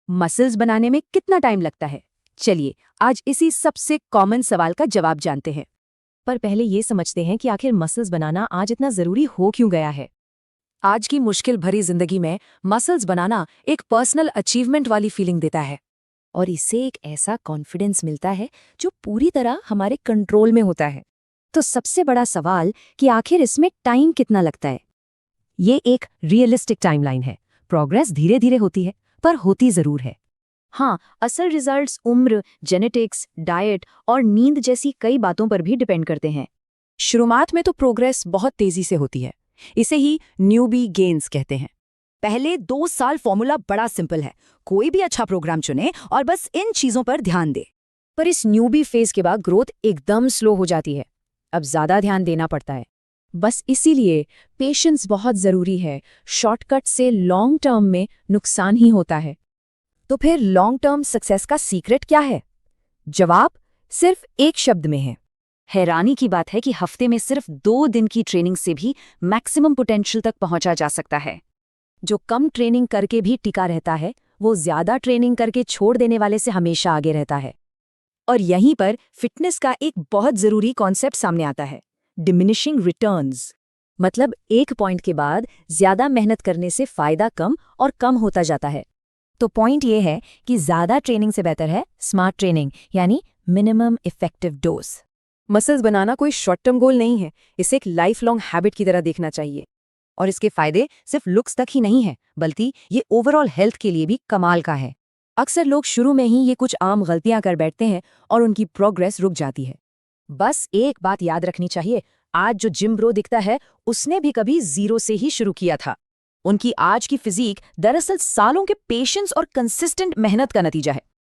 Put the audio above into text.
Muscles बनाने में कितना टाइम लगता है? चलिए आज इसी सबसे कॉमन सवाल का जवाब जानते हैं। पर पहले ये समझते हैं कि आखिर मसल्स बनाना आज इतना जरूरी हो क्यों गया है। आज की मुश्किल भरी जिंदगी में मसल्स बनाना एक पर्सनल अचीवमेंट वाली फीलिंग देता है और इससे एक ऐसा कॉन्फिडेंस मिलता है जो पूरी तरह हमारे कंट्रोल में होता है। तो सबसे बड़ा सवाल कि आखिर इसमें टाइम कितना लगता है? ये एक रियलिस्टिक टाइमलाइन है। प्रोग्रेस धीरे धीरे होती है, पर होती जरूर है। हाँ, असल रिजल्ट्स उम्र, जेनेटिक्स, डाइट और नींद जैसी कई बातों पर भी डिपेंड करते हैं। शुरुआत में तो प्रोग्रेस बहुत तेजी से होती है। इसे ही न्यूबी गेन्स कहते हैं। पहले 2 साल फॉर्मूला बड़ा सिंपल है, कोई भी अच्छा प्रोग्राम चुने और बस इन चीजों पर ध्यान दे। पर इस न्यूबी फेज के बाद ग्रोथ एकदम स्लो हो जाती है। अब ज्यादा ध्यान देना पड़ता है। बस इसीलिए पेशेंस बहुत जरूरी है। शॉर्टकट से लॉन्ग टर्म में नुकसान ही होता है। तो फिर लॉन्ग टर्म सक्सेस का सीक्रेट क्या है? जवाब सिर्फ एक शब्द में है। हैरानी की बात है कि हफ्ते में सिर्फ 2 दिन की ट्रेनिंग से भी मैक्सिमम पोटेंशियल तक पहुंचा जा सकता है। जो कम ट्रेनिंग करके भी टिका रहता है, वो ज्यादा ट्रेनिंग करके छोड़ देने वाले से हमेशा आगे रहता है। और यहीं पर फिटनेस का एक बहुत जरूरी कॉन्सेप्ट सामने आता है, डिमिनिशिंग रिटर्न्स। मतलब एक पॉइंट के बाद ज्यादा मेहनत करने से फायदा कम और कम होता जाता है। तो पॉइंट ये है कि ज्यादा ट्रेनिंग से बेहतर है स्मार्ट ट्रेनिंग, यानी मिनिमम इफेक्टिव डोज। मसल्स बनाना कोई शॉर्ट टर्म गोल नहीं है, इसे एक लाइफ लॉन्ग हैबिट की तरह देखना चाहिए। और इसके फायदे सिर्फ लुक्स तक ही नहीं है, बल्कि ये ओवरऑल हेल्थ के लिए भी कमाल का है। अक्सर लोग शुरू में ही ये कुछ आम गलतियां कर बैठते हैं और उनकी प्रोग्रेस रुक जाती है। बस एक बात याद रखनी चाहिए, आज जो जिम ब्रो दिखता है उसने भी कभी 0 से ही शुरू किया था। उनकी आज की फिजीक दरअसल सालों के पेशेंस और कंसिस्टेंट मेहनत का नतीजा है।